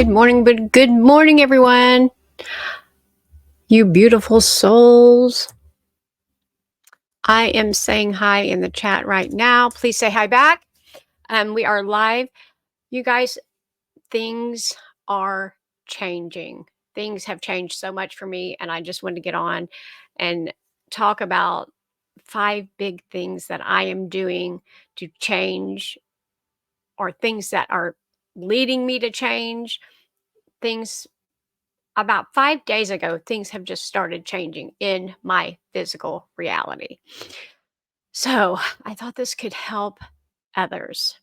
Good morning, everyone. You beautiful souls. I am saying hi in the chat right now. Please say hi back. We are live. You guys, things are changing. Things have changed so much for me, and I just wanted to get on and talk about 5 big things that I am doing to change, or things that are leading me to change. Things About 5 days ago, things have just started changing in my physical reality. So I thought this could help others.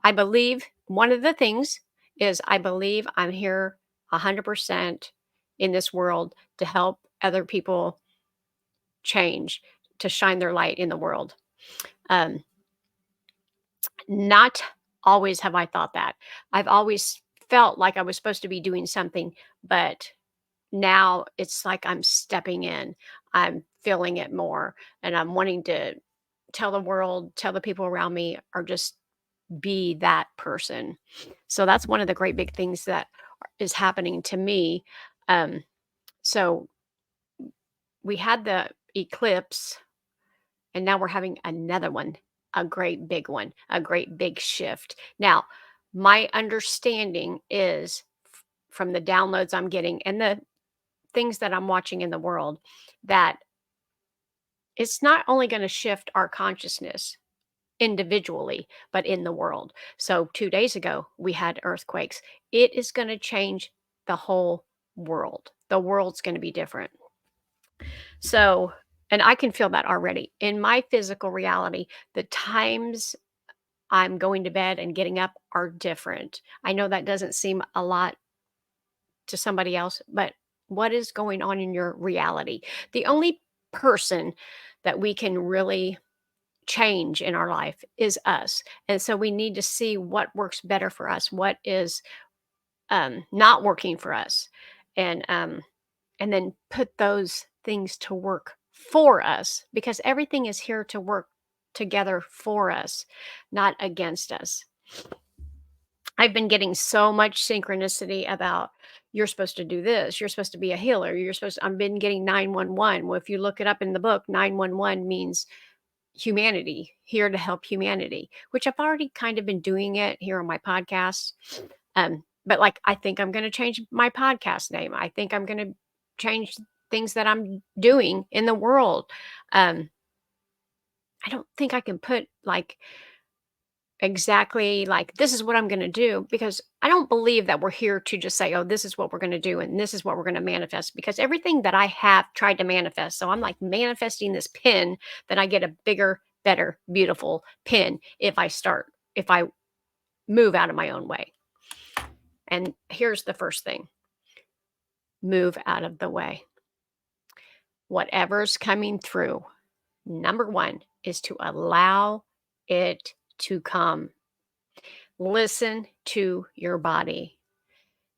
I believe one of the things is I believe I'm here 100% in this world to help other people change, to shine their light in the world. Um, Not always have I thought that. I've always felt like I was supposed to be doing something, but now it's like I'm stepping in. I'm feeling it more, and I'm wanting to tell the world, tell the people around me, or just be that person. So that's one of the great big things that is happening to me. So we had the eclipse, and now we're having another one, a great big one, a great big shift. Now, my understanding is from the downloads I'm getting and the things that I'm watching in the world, that it's not only going to shift our consciousness individually, but in the world. So 2 days ago, we had earthquakes. It is going to change the whole world. The world's going to be different. So, and I can feel that already in my physical reality. The times I'm going to bed and getting up are different. I know that doesn't seem a lot to somebody else, but what is going on in your reality? The only person that we can really change in our life is us. And so we need to see what works better for us, what is not working for us, and then put those things to work for us, because everything is here to work together for us, not against us. I've been getting so much synchronicity about you're supposed to do this, you're supposed to be a healer, I've been getting 911. Well, if you look it up in the book, 911 means humanity, here to help humanity, which I've already kind of been doing it here on my podcast. But like, I think I'm going to change my podcast name. I think I'm going to change things that I'm doing in the world. Um, I don't think I can put like exactly like this is what I'm going to do, because I don't believe that we're here to just say, oh, this is what we're going to do and this is what we're going to manifest, because everything that I have tried to manifest. So I'm like manifesting this pin, that I get a bigger, better, beautiful pin if I move out of my own way. And here's the first thing: move out of the way. Whatever's coming through, number one is to allow it to come. Listen to your body.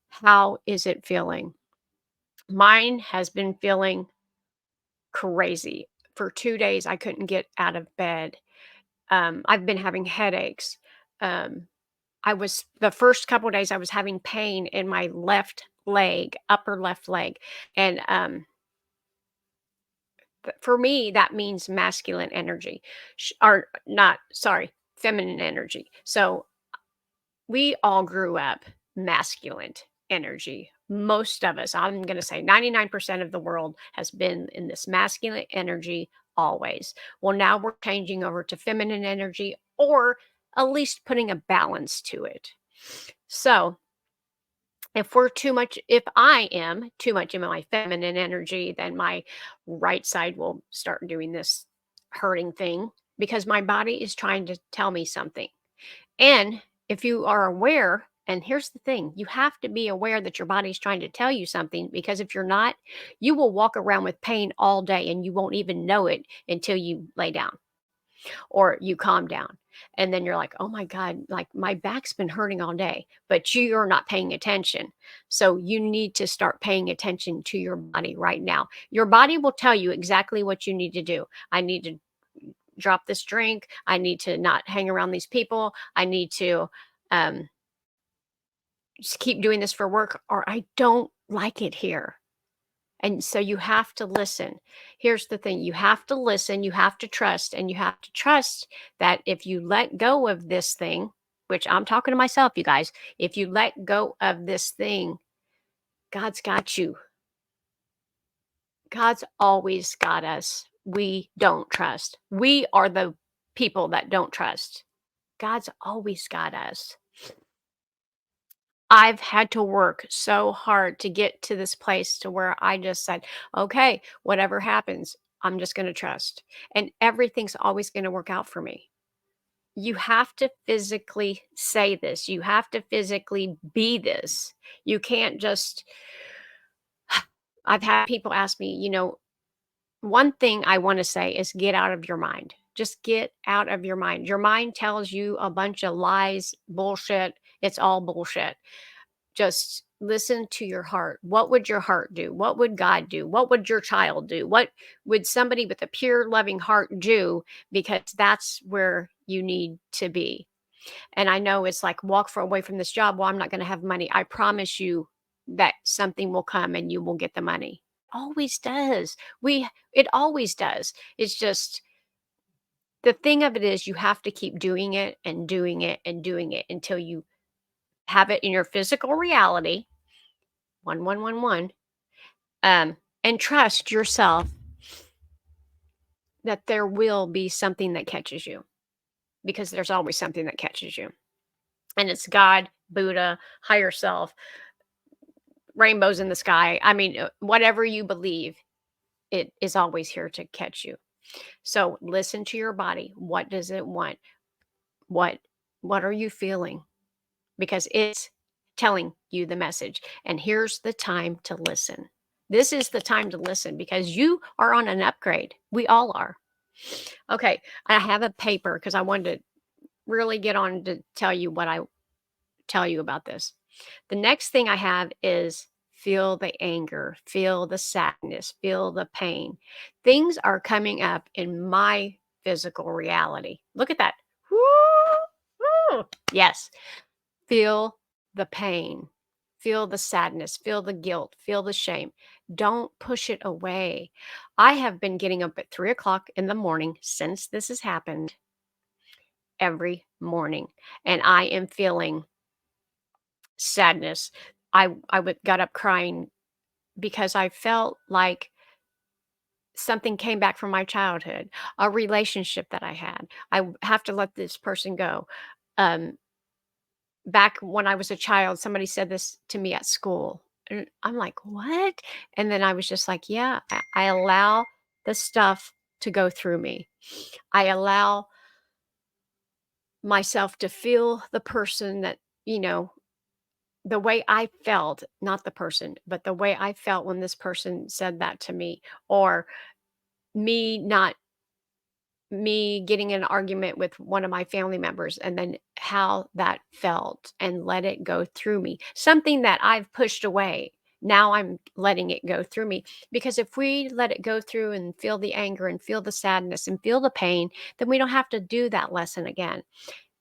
How is it feeling? Mine has been feeling crazy. For 2 days, I couldn't get out of bed. I've been having headaches. Um, I was the first couple of days I was having pain in my left leg, upper left leg, and for me that means masculine energy, or not. Sorry, feminine energy. So we all grew up masculine energy. Most of us, I'm going to say 99% of the world has been in this masculine energy always. Well, now we're changing over to feminine energy, or at least putting a balance to it. So, if I am too much in my feminine energy, then my right side will start doing this hurting thing, because my body is trying to tell me something. And if you are aware, and here's the thing, you have to be aware that your body's trying to tell you something, because if you're not, you will walk around with pain all day and you won't even know it until you lay down or you calm down. And then you're like, oh my God, like my back's been hurting all day, but you're not paying attention. So you need to start paying attention to your body right now. Your body will tell you exactly what you need to do. I need to drop this drink. I need to not hang around these people. I need to um, just keep doing this for work, or I don't like it here. And so you have to listen. Here's the thing, you have to listen, you have to trust, and you have to trust that if you let go of this thing, which I'm talking to myself, you guys, if you let go of this thing, God's got you. God's always got us. We don't trust. We are the people that don't trust. God's always got us. I've had to work so hard to get to this place to where I just said, okay, whatever happens, I'm just going to trust. And everything's always going to work out for me. You have to physically say this. You have to physically be this. You can't just, I've had people ask me, one thing I want to say is get out of your mind. Just get out of your mind. Your mind tells you a bunch of lies, bullshit. It's all bullshit. Just listen to your heart. What would your heart do? What would God do? What would your child do? What would somebody with a pure, loving heart do? Because that's where you need to be. And I know it's like walk far away from this job. Well, I'm not going to have money. I promise you that something will come and you will get the money. Always does. It always does. It's just the thing of it is you have to keep doing it and doing it and doing it until you have it in your physical reality. 1111. And trust yourself that there will be something that catches you, because there's always something that catches you. And it's God, Buddha, higher self, rainbows in the sky. I mean, whatever you believe, it is always here to catch you. So listen to your body. What does it want? What what are you feeling? Because it's telling you the message. And here's the time to listen. This is the time to listen because you are on an upgrade. We all are. Okay, I have a paper because I wanted to really get on to tell you what I tell you about this. The next thing I have is feel the anger, feel the sadness, feel the pain. Things are coming up in my physical reality. Look at that. Woo! Woo! Yes. Feel the pain, feel the sadness, feel the guilt, feel the shame. Don't push it away. I have been getting up at 3 o'clock in the morning since this has happened every morning, and I am feeling sadness. Got up crying because I felt like something came back from my childhood, a relationship that I had. Have to let this person go. Um, Back when I was a child, somebody said this to me at school. And I'm like, "What?" And then I was just like, "Yeah, I allow the stuff to go through me. I allow myself to feel the person that, you know, the way I felt, not the person, but the way I felt when this person said that to me, or me not me getting in an argument with one of my family members and then how that felt and let it go through me. Something that I've pushed away. Now I'm letting it go through me because if we let it go through and feel the anger and feel the sadness and feel the pain, then we don't have to do that lesson again.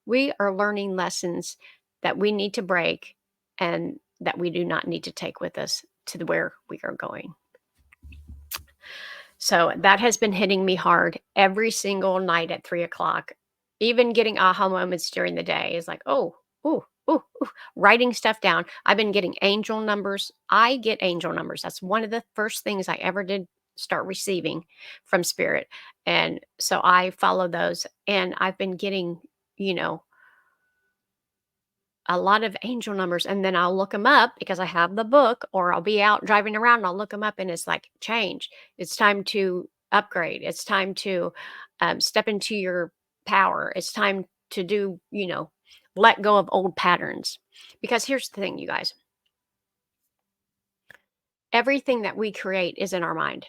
We are learning lessons that we need to break and that we do not need to take with us to where we are going. So that has been hitting me hard every single night at 3 o'clock. Even getting aha moments during the day is like, oh, ooh, ooh, ooh, writing stuff down. I've been getting angel numbers. I get angel numbers. That's one of the first things I ever did start receiving from spirit. And so I follow those. And I've been getting, you know, a lot of angel numbers, and then I'll look them up because I have the book, or I'll be out driving around and I'll look them up and it's like, change. It's time to upgrade. It's time to step into your power. It's time to do, let go of old patterns. Because here's the thing, you guys, everything that we create is in our mind.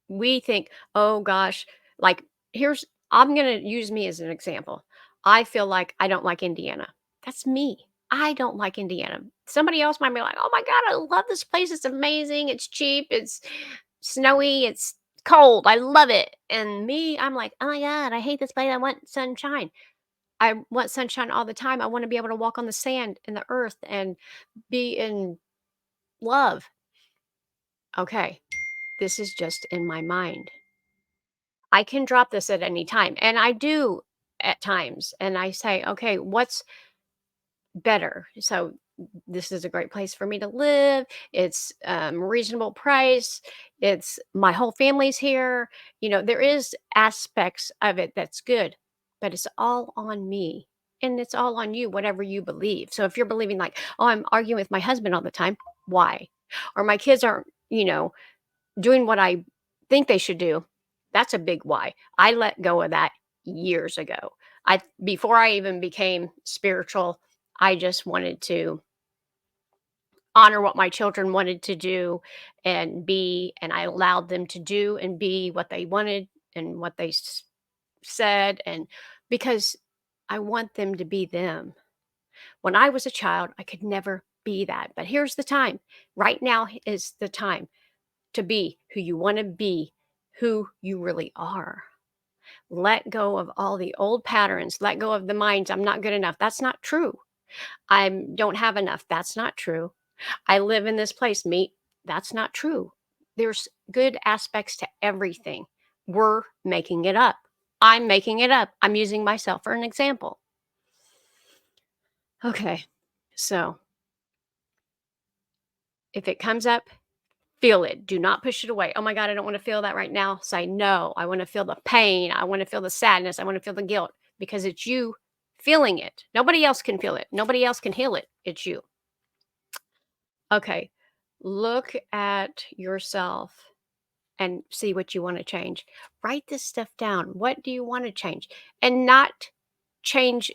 We think, "Oh gosh," like, here's I'm gonna use me as an example. I feel like I don't like Indiana. That's me. I don't like Indiana. Somebody else might be like, "Oh my god, I love this place. It's amazing. It's cheap. It's snowy. It's cold. I love it." And me, I'm like, "Oh my god, I hate this place. I want sunshine." I want sunshine all the time. I want to be able to walk on the sand and the earth and be in love. Okay, this is just in my mind. I can drop this at any time, and I do at times. And I say, okay, what's better? So this is a great place for me to live. It's reasonable price. It's my whole family's here. There is aspects of it that's good, but it's all on me. And it's all on you, whatever you believe. So if you're believing like, oh, I'm arguing with my husband all the time, why? Or my kids aren't, doing what I think they should do, that's a big why. I let go of that years ago. I Before I even became spiritual, I just wanted to honor what my children wanted to do and be, and I allowed them to do and be what they wanted and what they said, and because I want them to be them. When I was a child, I could never be that. But here's the time. Right now is the time to be who you want to be, who you really are. Let go of all the old patterns. Let go of the minds. I'm not good enough. That's not true. I don't have enough. That's not true. I live in this place. Me. That's not true. There's good aspects to everything. We're making it up. I'm making it up. I'm using myself for an example. Okay. So if it comes up, feel it. Do not push it away. "Oh my god, I don't wanna feel that right now." Say, "No, I wanna feel the pain. I wanna feel the sadness. I wanna feel the guilt," because it's you feeling it. Nobody else can feel it. Nobody else can heal it. It's you. Okay. Look at yourself and see what you wanna change. Write this stuff down. What do you wanna change? And not change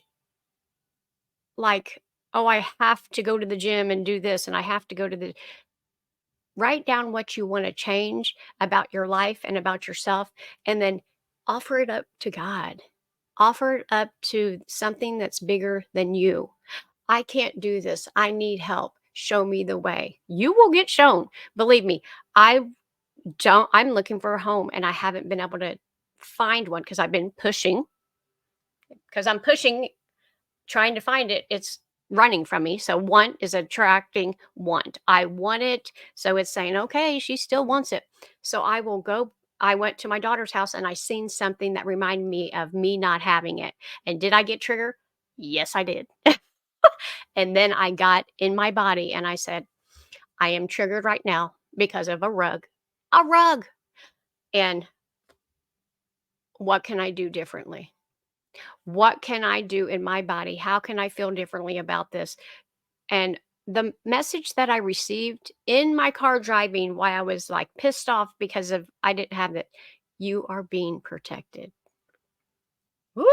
like, "Oh, I have to go to the gym and do this, and I have to go to the." Write down what you want to change about your life and about yourself, and then offer it up to God. Offer it up to something that's bigger than you. I can't do this. I need help. Show me the way. You will get shown. Believe me, I I'm looking for a home and I haven't been able to find one because I've been pushing, because I'm pushing trying to find it, it's running from me. So want is attracting want. I want it. So it's saying, okay, she still wants it. So I will go. I went to my daughter's house and I seen something that reminded me of me not having it. And did I get triggered? Yes, I did. And then I got in my body and I said, I am triggered right now because of a rug. A rug. And what can I do differently? What can I do in my body? How can I feel differently about this? And the message that I received in my car driving, why I was like pissed off because of I didn't have it. You are being protected. Woo!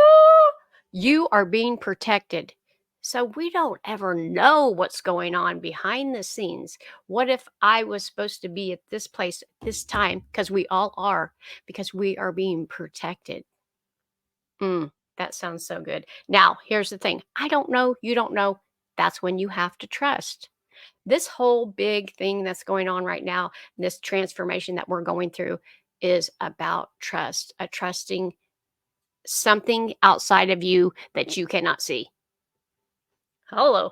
You are being protected. So we don't ever know what's going on behind the scenes. What if I was supposed to be at this place at this time? Because we all are, because we are being protected. That sounds so good. Now, here's the thing. I don't know. You don't know. That's when you have to trust. This whole big thing that's going on right now, this transformation that we're going through is about trust, a trusting something outside of you that you cannot see. Hello.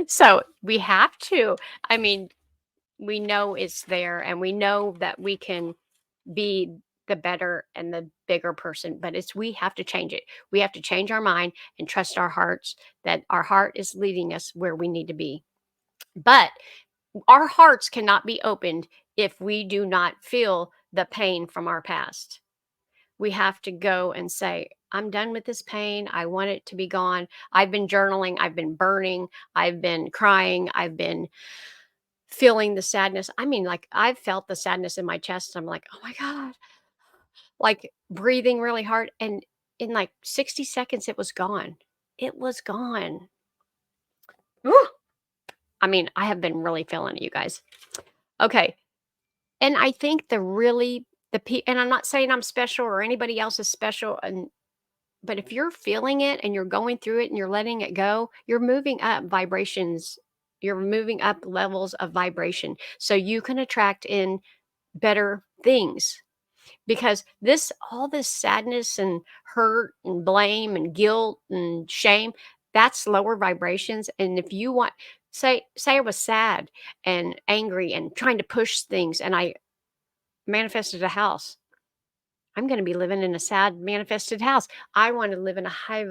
So we have to. I mean, we know it's there and we know that we can be the better and the bigger person, but we have to change it. We have to change our mind and trust our hearts that our heart is leading us where we need to be. But our hearts cannot be opened if we do not feel the pain from our past. We have to go and say, I'm done with this pain. I want it to be gone. I've been journaling. I've been burning. I've been crying. I've been feeling the sadness. I mean, like, I've felt the sadness in my chest. I'm like, oh my God, like breathing really hard. And in like 60 seconds, it was gone. It was gone. Whew. I mean, I have been really feeling it, you guys. Okay. And I think and I'm not saying I'm special or anybody else is special, but if you're feeling it and you're going through it and you're letting it go, you're moving up vibrations. You're moving up levels of vibration so you can attract in better things. because all this sadness and hurt and blame and guilt and shame, that's lower vibrations. And if you want, say I was sad and angry and trying to push things and I manifested a house, I'm going to be living in a sad manifested house. I want to live in a high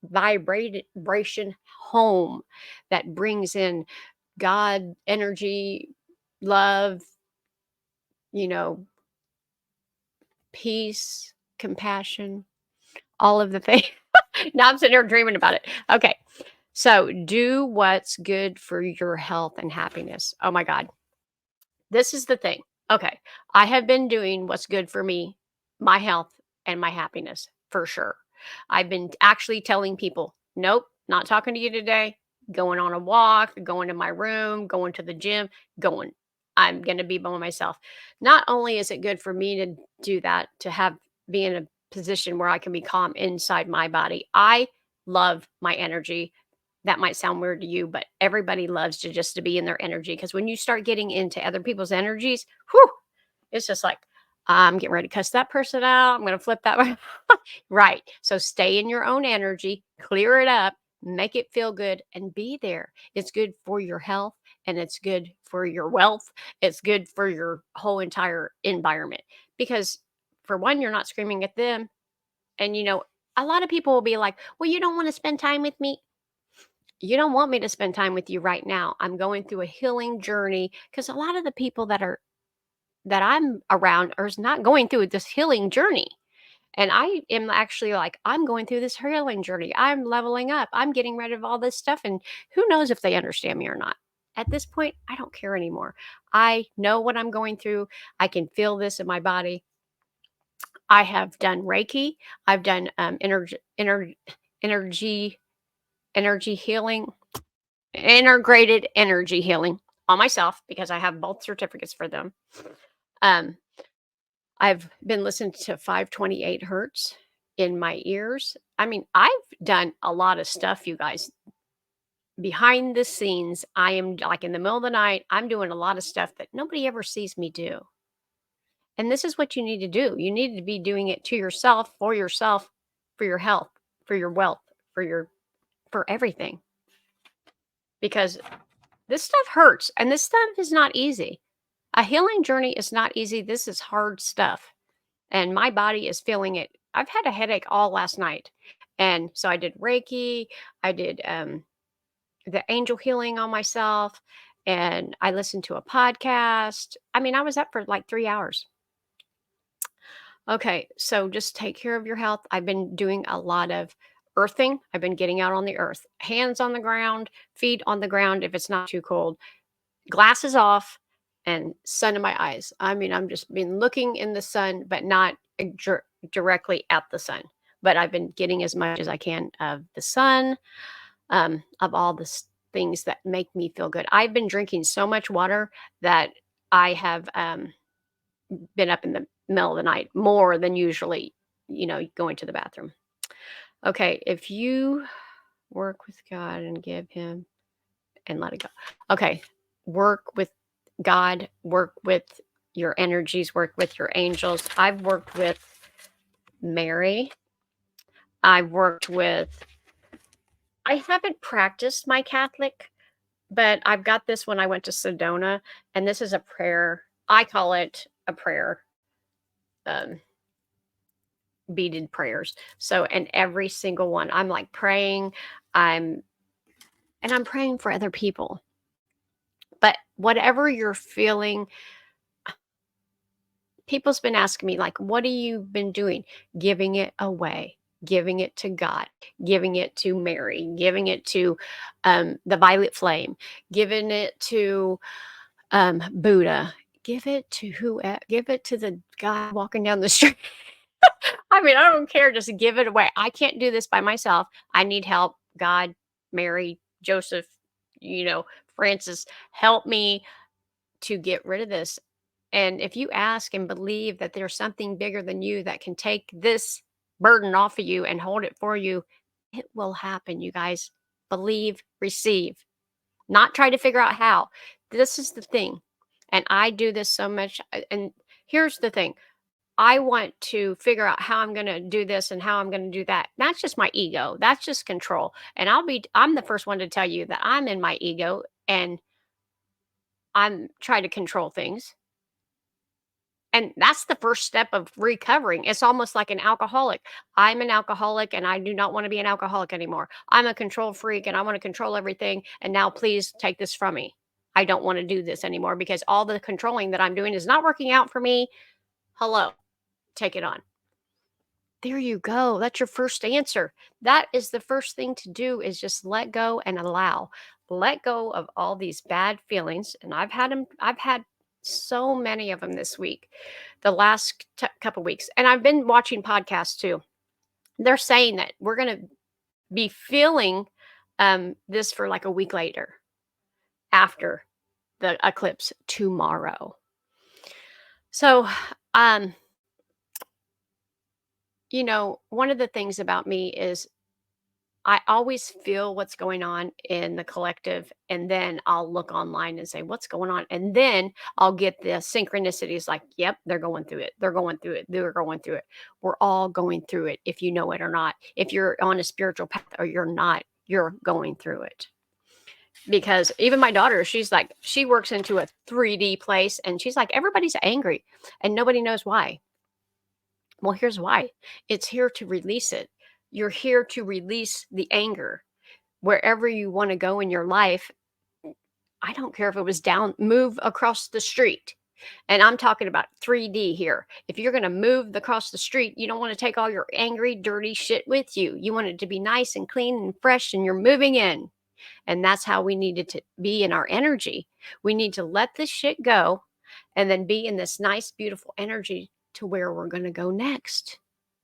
vibration home that brings in God energy, love, you know, peace, compassion, all of the things. Now I'm sitting here dreaming about it. Okay. So do what's good for your health and happiness. Oh my God. This is the thing. Okay. I have been doing what's good for me, my health, and my happiness for sure. I've been actually telling people, nope, not talking to you today. Going on a walk, going to my room, going to the gym, going. I'm going to be by myself. Not only is it good for me to do that, to have be in a position where I can be calm inside my body. I love my energy. That might sound weird to you, but everybody loves to just to be in their energy because when you start getting into other people's energies, whew, it's just like, I'm getting ready to cuss that person out. I'm going to flip that way. Right. So stay in your own energy, clear it up, make it feel good, and be there. It's good for your health and it's good for your wealth. It's good for your whole entire environment because, for one, you're not screaming at them. And, a lot of people will be like, well, you don't want to spend time with me. You don't want me to spend time with you right now. I'm going through a healing journey because a lot of the people that I'm around are not going through this healing journey. And I am actually like, I'm going through this healing journey. I'm leveling up. I'm getting rid of all this stuff. And who knows if they understand me or not. At this point, I don't care anymore. I know what I'm going through. I can feel this in my body. I have done Reiki. I've done energy, energy healing. Integrated energy healing on myself because I have both certificates for them. Um, I've been listening to 528 hertz in my ears. I mean, I've done a lot of stuff, you guys. Behind the scenes, I am like in the middle of the night, I'm doing a lot of stuff that nobody ever sees me do. And this is what you need to do. You need to be doing it to yourself, for your health, for your wealth, for everything. Because this stuff hurts and this stuff is not easy. A healing journey is not easy. This is hard stuff. And my body is feeling it. I've had a headache all last night. And so I did Reiki, I did the angel healing on myself, and I listened to a podcast. I mean, I was up for like 3 hours. Okay, so just take care of your health. I've been doing a lot of earthing. I've been getting out on the earth, hands on the ground, feet on the ground if it's not too cold, glasses off, and sun in my eyes. I mean, I'm just been looking in the sun, but not directly at the sun. But I've been getting as much as I can of the sun, of all the things that make me feel good. I've been drinking so much water that I have been up in the middle of the night more than usually, going to the bathroom. Okay, if you work with God and give Him and let it go. Okay. Work with God, work with your energies, work with your angels. I've worked with Mary. I've worked with, I haven't practiced my Catholic, but I've got this when I went to Sedona, and this is a prayer. I call it a prayer, um, beaded prayers. So, and every single one, I'm like praying, I'm, and I'm praying for other people. But whatever you're feeling, people's been asking me, like, what have you been doing? Giving it away, giving it to God, giving it to Mary, giving it to the violet flame, giving it to Buddha, give it to the guy walking down the street. I mean, I don't care, just give it away. I can't do this by myself. I need help. God, Mary, Joseph, you know, Francis, help me to get rid of this. And if you ask and believe that there's something bigger than you that can take this burden off of you and hold it for you, it will happen, you guys. Believe, receive, not try to figure out how. This is the thing. And I do this so much. And here's the thing, I want to figure out how I'm gonna do this and how I'm gonna do that. That's just my ego. That's just control. And I'm the first one to tell you that I'm in my ego and I'm trying to control things. And that's the first step of recovering. It's almost like an alcoholic. I'm an alcoholic and I do not want to be an alcoholic anymore. I'm a control freak and I want to control everything. And now please take this from me. I don't want to do this anymore because all the controlling that I'm doing is not working out for me. Hello, take it on. There you go. That's your first answer. That is the first thing to do is just let go and allow. Let go of all these bad feelings. And I've had so many of them this week, the last couple weeks. And I've been watching podcasts too. They're saying that we're going to be feeling this for like a week later after the eclipse tomorrow. So, um, one of the things about me is I always feel what's going on in the collective, and then I'll look online and say, "What's going on?" And then I'll get the synchronicities like, "Yep, they're going through it. They're going through it. They're going through it." We're all going through it if you know it or not. If you're on a spiritual path or you're not, you're going through it. Because even my daughter, she's like, she works into a 3D place and she's like, everybody's angry and nobody knows why. Well, here's why. It's here to release it. You're here to release the anger wherever you want to go in your life. I don't care if it was down, move across the street. And I'm talking about 3D here. If you're going to move across the street, you don't want to take all your angry, dirty shit with you. You want it to be nice and clean and fresh, and you're moving in. And that's how we needed to be in our energy. We need to let this shit go and then be in this nice, beautiful energy to where we're going to go next.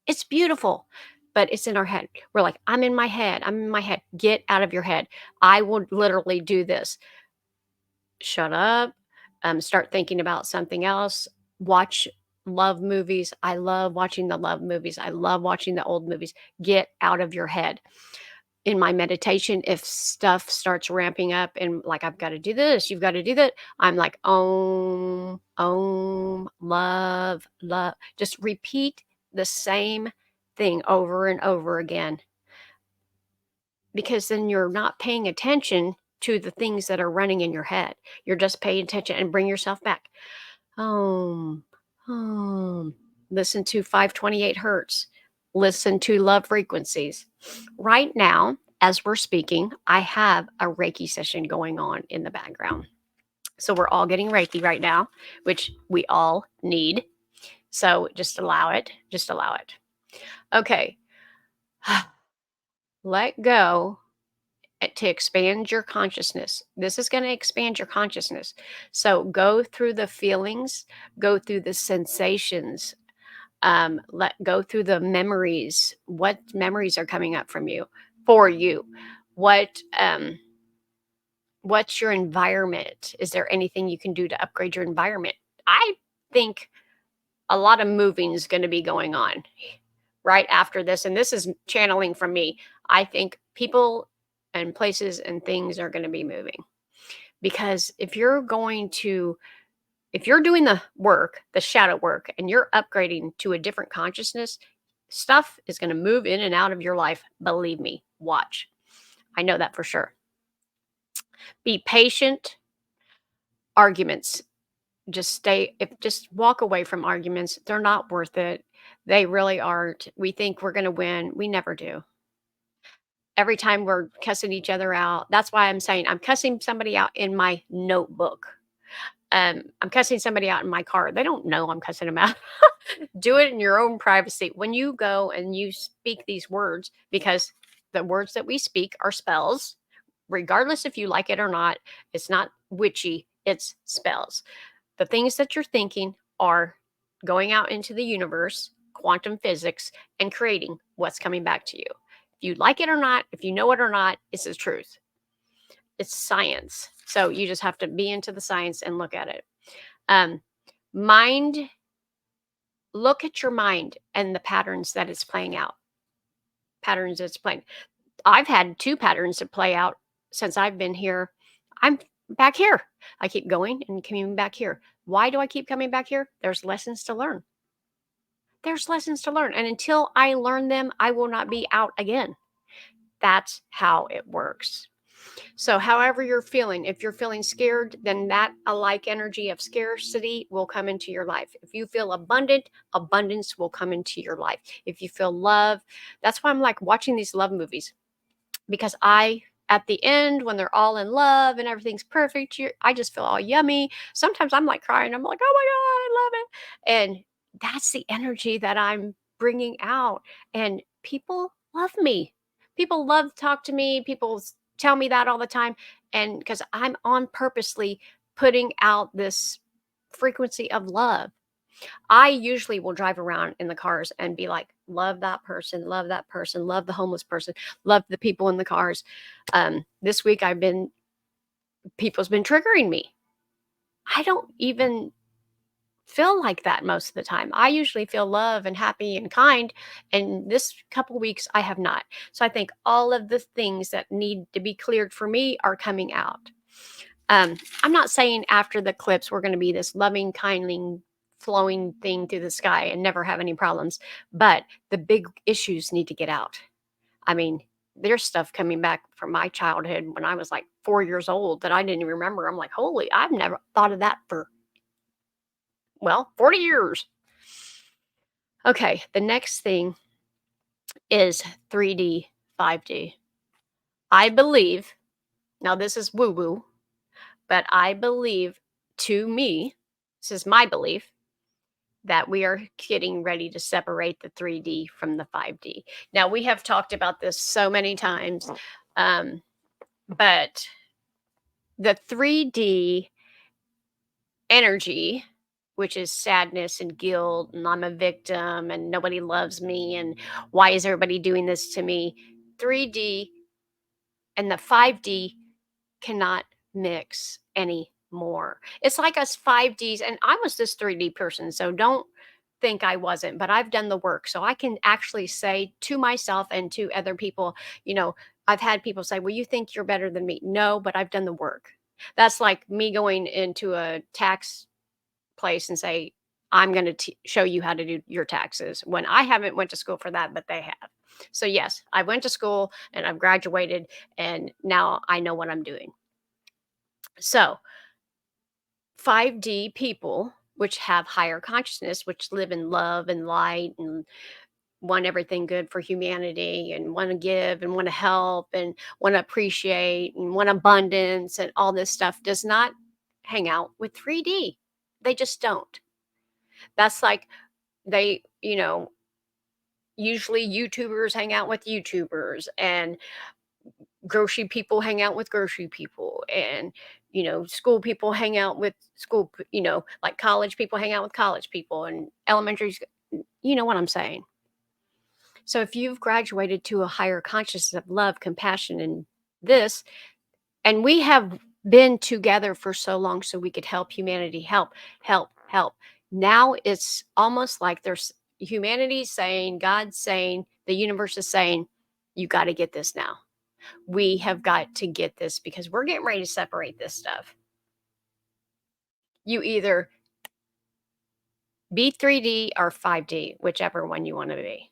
It's beautiful, but it's in our head. We're like, I'm in my head. I'm in my head. Get out of your head. I would literally do this. Shut up. Start thinking about something else. Watch love movies. I love watching the love movies. I love watching the old movies. Get out of your head. In my meditation, if stuff starts ramping up and like, I've got to do this, you've got to do that, I'm like, love, love. Just repeat the same thing over and over again because then you're not paying attention to the things that are running in your head. You're just paying attention and bring yourself back. Home, home. Listen to 528 hertz. Listen to love frequencies. Right now, as we're speaking, I have a Reiki session going on in the background. So we're all getting Reiki right now, which we all need. So just allow it. Just allow it. Okay. Let go to expand your consciousness. This is going to expand your consciousness. So go through the feelings, go through the sensations, let go through the memories. What memories are coming up from you for you? What what's your environment? Is there anything you can do to upgrade your environment? I think a lot of moving is going to be going on right after this, and this is channeling from me. I think people and places and things are going to be moving because if you're doing the work, the shadow work, and you're upgrading to a different consciousness, stuff is going to move in and out of your life. Believe me, watch. I know that for sure. Be patient. Arguments. Just walk away from arguments. They're not worth it. They really aren't. We think we're going to win. We never do. Every time we're cussing each other out. That's why I'm saying I'm cussing somebody out in my notebook. I'm cussing somebody out in my car. They don't know I'm cussing them out. Do it in your own privacy. When you go and you speak these words, because the words that we speak are spells, regardless if you like it or not, it's not witchy, it's spells. The things that you're thinking are going out into the universe, quantum physics, and creating what's coming back to you. If you like it or not, if you know it or not, it's the truth. It's science. So you just have to be into the science and look at it. Um, mind, look at your mind and the patterns that it's playing out. Patterns it's playing. I've had two patterns to play out since I've been here. I'm back here. I keep going and coming back here. Why do I keep coming back here? There's lessons to learn. There's lessons to learn. And until I learn them, I will not be out again. That's how it works. So, however you're feeling, if you're feeling scared, then that alike energy of scarcity will come into your life. If you feel abundant, abundance will come into your life. If you feel love, that's why I'm like watching these love movies because at the end, when they're all in love and everything's perfect, I just feel all yummy. Sometimes I'm like crying. I'm like, oh my God, I love it. And that's the energy that I'm bringing out. And people love me. People love to talk to me. Tell me that all the time. And because I'm on purposely putting out this frequency of love. I usually will drive around in the cars and be like, love that person, love the homeless person, love the people in the cars. This week people's been triggering me. I don't even feel like that most of the time. I usually feel love and happy and kind. And this couple weeks, I have not. So I think all of the things that need to be cleared for me are coming out. I'm not saying after the eclipse we're going to be this loving, kindly, flowing thing through the sky and never have any problems, but the big issues need to get out. I mean, there's stuff coming back from my childhood when I was like 4 years old that I didn't even remember. I'm like, holy, I've never thought of that for, well, 40 years. Okay, the next thing is 3D, 5D. I believe, now this is woo woo, but I believe to me, this is my belief, that we are getting ready to separate the 3D from the 5D. Now, we have talked about this so many times, um, but the 3D energy, which is sadness and guilt, and I'm a victim, and nobody loves me, and why is everybody doing this to me? 3D and the 5D cannot mix anymore. It's like us 5Ds, and I was this 3D person, so don't think I wasn't, but I've done the work. So I can actually say to myself and to other people, you know, I've had people say, well, you think you're better than me. No, but I've done the work. That's like me going into a tax place and say, I'm going to show you how to do your taxes when I haven't went to school for that, but they have. So yes, I went to school and I've graduated and now I know what I'm doing. So 5D people, which have higher consciousness, which live in love and light and want everything good for humanity and want to give and want to help and want to appreciate and want abundance and all this stuff, does not hang out with 3D. They just don't. That's like usually YouTubers hang out with YouTubers and grocery people hang out with grocery people and school people hang out with like college people hang out with college people and you know what I'm saying. So if you've graduated to a higher consciousness of love, compassion, and this, and we have been together for so long so we could help humanity, help. Now it's almost like there's humanity saying, God saying, the universe is saying, you got to get this now. We have got to get this because we're getting ready to separate this stuff. You either be 3D or 5D, whichever one you want to be.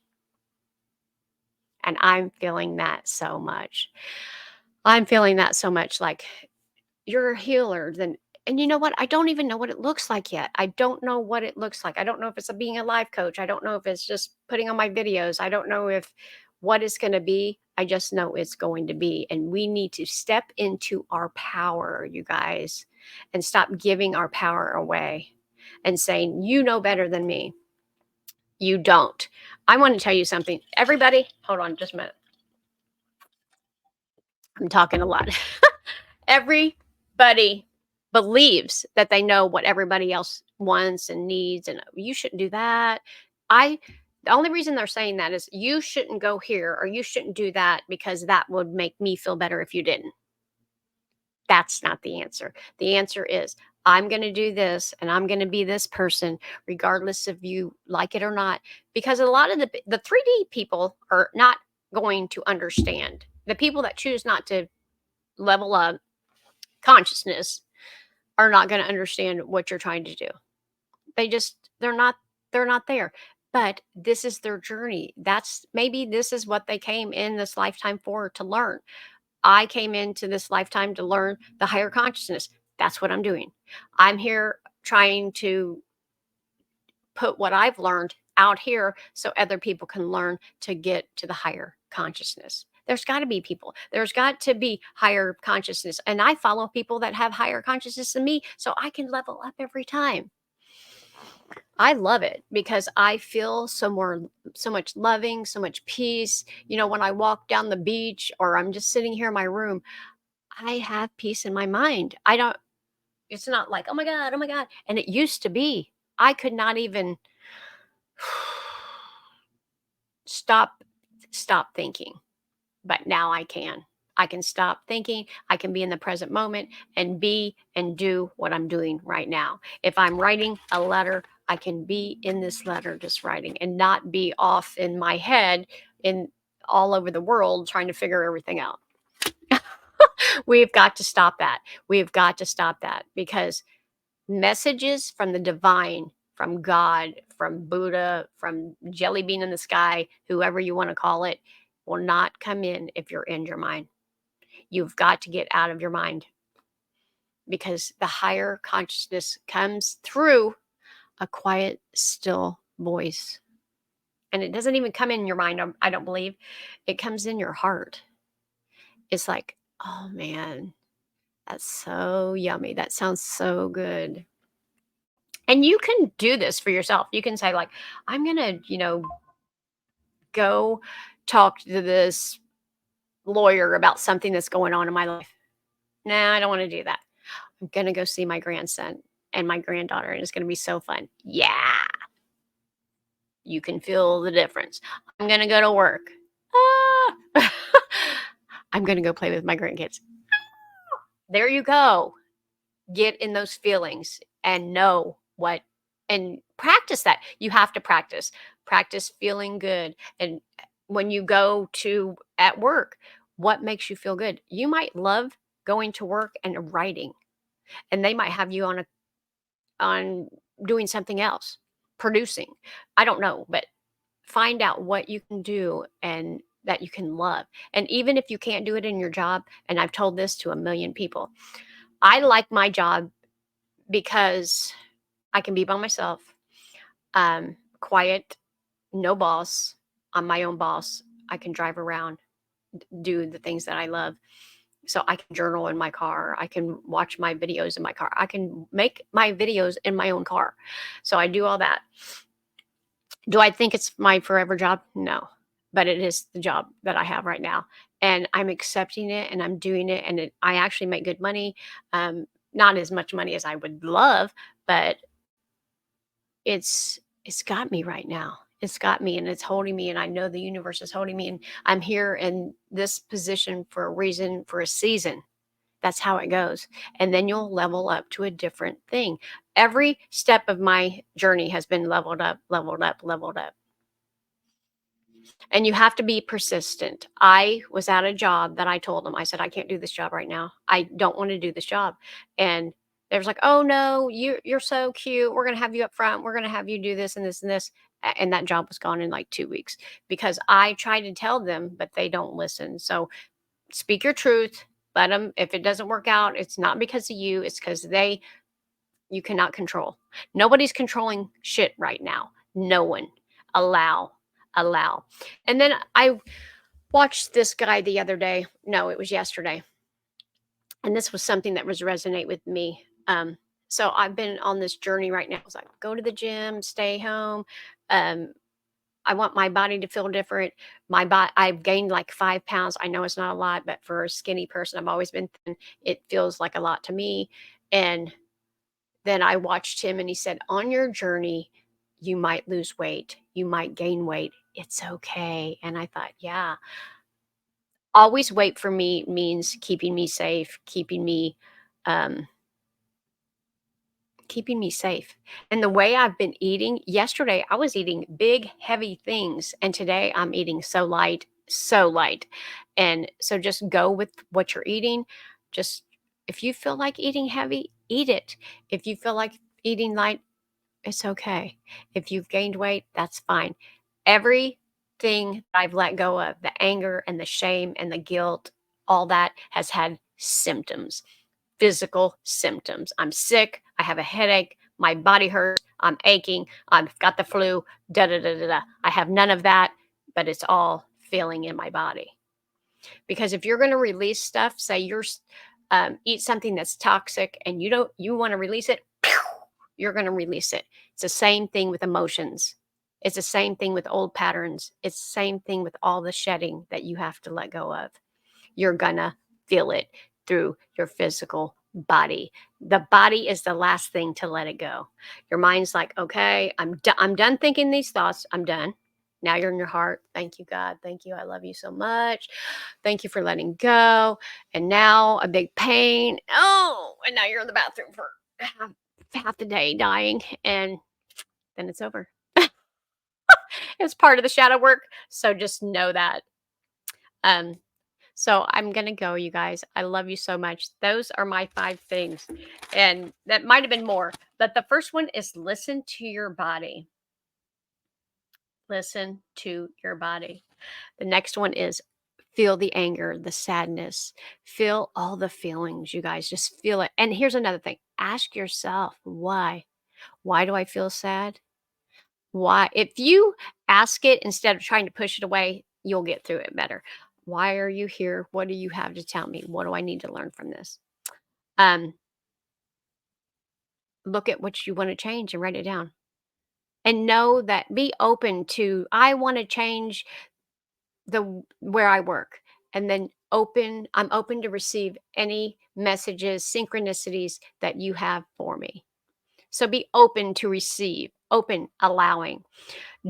And I'm feeling that so much. I'm feeling that so much like you're a healer then. And you know what? I don't even know what it looks like yet. I don't know what it looks like. I don't know if it's being a life coach. I don't know if it's just putting on my videos. I don't know if what it's going to be. I just know it's going to be. And we need to step into our power, you guys, and stop giving our power away and saying, you know better than me. You don't. I want to tell you something. Everybody, hold on just a minute. I'm talking a lot. Everybody believes that they know what everybody else wants and needs, and you shouldn't do that. I The only reason they're saying that is you shouldn't go here or you shouldn't do that because that would make me feel better if you didn't. That's not the answer. The answer is I'm going to do this and I'm going to be this person regardless if you like it or not, because a lot of the 3D people are not going to understand. The people that choose not to level up consciousness are not going to understand what you're trying to do. They're not there. but this is their journey. That's maybe this is what they came in this lifetime for, to learn. I came into this lifetime to learn the higher consciousness. That's what I'm doing. I'm here trying to put what I've learned out here so other people can learn to get to the higher consciousness. There's got to be people. There's got to be higher consciousness. And I follow people that have higher consciousness than me so I can level up every time. I love it because I feel so much loving, so much peace. When I walk down the beach or I'm just sitting here in my room, I have peace in my mind. I don't It's not like, "Oh my god, oh my god." And it used to be. I could not even stop stop thinking, but now I can. I can stop thinking, I can be in the present moment and be and do what I'm doing right now. If I'm writing a letter, I can be in this letter just writing and not be off in my head in all over the world trying to figure everything out. We've got to stop that. We've got to stop that because messages from the divine, from God, from Buddha, from jelly bean in the sky, whoever you want to call it, will not come in if you're in your mind. You've got to get out of your mind because the higher consciousness comes through a quiet, still voice. And it doesn't even come in your mind, I don't believe. It comes in your heart. It's like, oh man, that's so yummy. That sounds so good. And you can do this for yourself. You can say, like, I'm going to, go talk to this lawyer about something that's going on in my life. Nah, I don't want to do that. I'm going to go see my grandson and my granddaughter, and it's going to be so fun. Yeah, you can feel the difference. I'm going to go to work. Ah. I'm going to go play with my grandkids. There you go. Get in those feelings and know what and practice that. You have to practice. Practice feeling good. And when you go to at work, what makes you feel good? You might love going to work and writing, and they might have you on doing something else, producing. I don't know, but find out what you can do and that you can love. And even if you can't do it in your job, and I've told this to a million people, I like my job because I can be by myself, quiet, no boss. I'm my own boss. I can drive around, do the things that I love. So I can journal in my car. I can watch my videos in my car. I can make my videos in my own car. So I do all that. Do I think it's my forever job? No, but it is the job that I have right now. And I'm accepting it and I'm doing it. And I actually make good money. Not as much money as I would love, but it's got me right now. It's got me and it's holding me and I know the universe is holding me and I'm here in this position for a reason, for a season. That's how it goes. And then you'll level up to a different thing. Every step of my journey has been leveled up, leveled up, leveled up. And you have to be persistent. I was at a job that I told them, I said, I can't do this job right now. I don't want to do this job. And they was like, oh no, you're so cute. We're gonna have you up front. We're gonna have you do this and this and this. And that job was gone in like 2 weeks because I tried to tell them, but they don't listen. So speak your truth. Let them, if it doesn't work out, it's not because of you, it's because you cannot control. Nobody's controlling shit right now. No one. Allow, allow. And then I watched this guy the other day. No, it was yesterday. And this was something that was resonate with me. So I've been on this journey right now. It's like go to the gym, stay home. Um, I want my body to feel different. My body, I've gained like 5 pounds. I know it's not a lot, but for a skinny person, I've always been thin. It feels like a lot to me. And then I watched him and he said, on your journey, you might lose weight, you might gain weight. It's okay. And I thought, yeah, always wait for me means keeping me safe, um, keeping me safe. And the way I've been eating, yesterday I was eating big, heavy things, and today I'm eating so light, so light. And so just go with what you're eating. Just if you feel like eating heavy, eat it. If you feel like eating light, It's okay. If you've gained weight, that's fine. Everything I've let go of, the anger and the shame and the guilt, all that has had symptoms, physical symptoms. I'm sick. I have a headache. My body hurts. I'm aching. I've got the flu. Da da da da da. I have none of that, but it's all feeling in my body. Because if you're going to release stuff, say eat something that's toxic and you want to release it, you're going to release it. It's the same thing with emotions. It's the same thing with old patterns. It's the same thing with all the shedding that you have to let go of. You're gonna feel it through your physical body. The body is the last thing to let it go. Your mind's like, okay, I'm done thinking these thoughts. I'm done. Now you're in your heart. Thank you, God. Thank you. I love you so much. Thank you for letting go. And now a big pain. Oh, and now you're in the bathroom for half the day dying. And then it's over. It's part of the shadow work. So just know that. Um, So I'm going to go, you guys. I love you so much. Those are my 5 things. And that might have been more. But the first one is listen to your body. Listen to your body. The next one is feel the anger, the sadness. Feel all the feelings, you guys. Just feel it. And here's another thing, ask yourself, why? Why do I feel sad? Why? If you ask it instead of trying to push it away, you'll get through it better. Why are you here? What do you have to tell me? What do I need to learn from this? Um, Look at what you want to change and write it down. And know that be open to I want to change where I work. And then I'm open to receive any messages, synchronicities that you have for me. So be open to receive, open, allowing.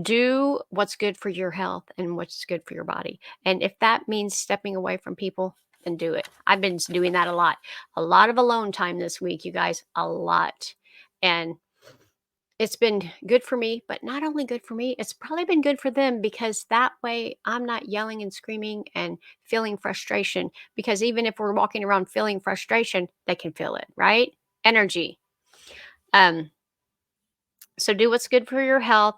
Do what's good for your health and what's good for your body. And if that means stepping away from people, then do it. I've been doing that a lot. A lot of alone time this week, you guys, a lot. And it's been good for me, but not only good for me, it's probably been good for them because that way I'm not yelling and screaming and feeling frustration. Because even if we're walking around feeling frustration, they can feel it, right? Energy. Um, so do what's good for your health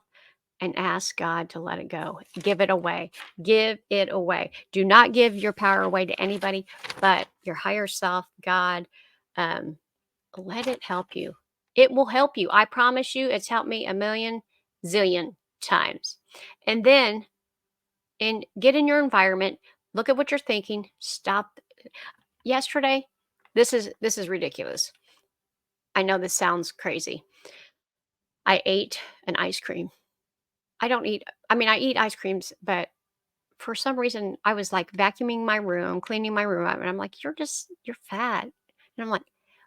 and ask God to let it go. Give it away. Give it away. Do not give your power away to anybody but your higher self, God. Um, let it help you. It will help you. I promise you, it's helped me a million zillion times. And then get in your environment, look at what you're thinking, stop. Yesterday, this is ridiculous. I know this sounds crazy. I ate an ice cream. I eat ice creams, but for some reason, I was, like, vacuuming my room, cleaning my room out, and I'm like, you're fat." And I'm like,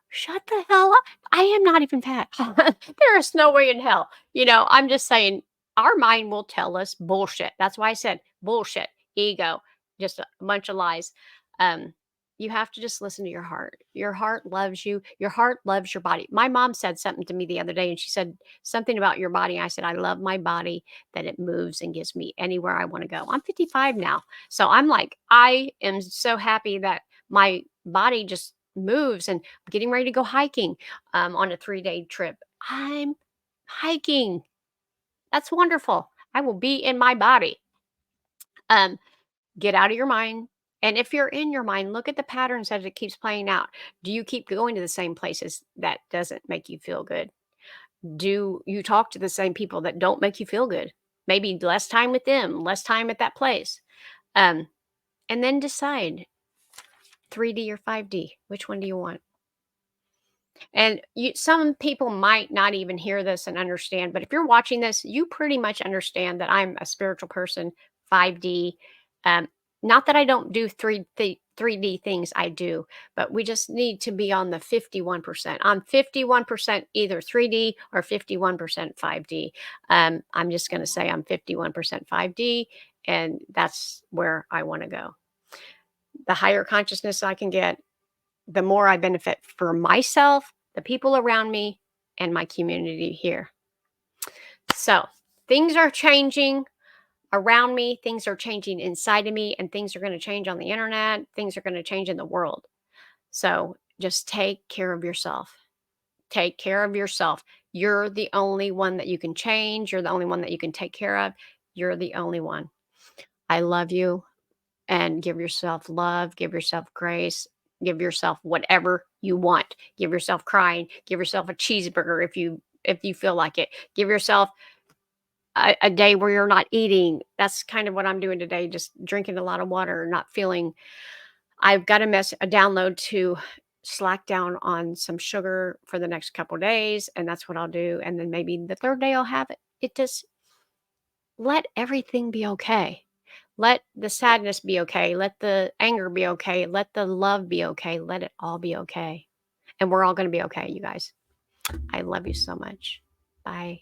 "Shut the hell up. I am not even fat. There is no way in hell." I'm just saying, our mind will tell us bullshit. That's why I said bullshit, ego, just a bunch of lies. Um, you have to just listen to your heart. Your heart loves you. Your heart loves your body. My mom said something to me the other day, and she said something about your body. I said, "I love my body that it moves and gets me anywhere I want to go." I'm 55 now. So I'm like, I am so happy that my body just moves and I'm getting ready to go hiking on a 3-day trip. I'm hiking. That's wonderful. I will be in my body. Um, get out of your mind. And if you're in your mind, look at the patterns as it keeps playing out. Do you keep going to the same places that doesn't make you feel good? Do you talk to the same people that don't make you feel good? Maybe less time with them, less time at that place. Um, and then decide 3D or 5D. Which one do you want? And some people might not even hear this and understand, but if you're watching this, you pretty much understand that I'm a spiritual person, 5D. Um, Not that I don't do 3D things, I do, but we just need to be on the 51%. I'm 51% either 3D or 51% 5D. I'm just going to say I'm 51% 5D, and that's where I want to go. The higher consciousness I can get, the more I benefit for myself, the people around me, and my community here. So things are changing around me, things are changing inside of me, and things are going to change on the internet, things are going to change in the world. So just take care of yourself. Take care of yourself. You're the only one that you can change. You're the only one that you can take care of. You're the only one. I love you, and give yourself love, give yourself grace, give yourself whatever you want. Give yourself crying, give yourself a cheeseburger if you feel like it. Give yourself a day where you're not eating. That's kind of what I'm doing today, just drinking a lot of water, not feeling. I've got a download to slack down on some sugar for the next couple days, and that's what I'll do. And then maybe the third day I'll have it. It just let everything be okay. Let the sadness be okay. Let the anger be okay. Let the love be okay. Let it all be okay. And we're all going to be okay, you guys. I love you so much. Bye.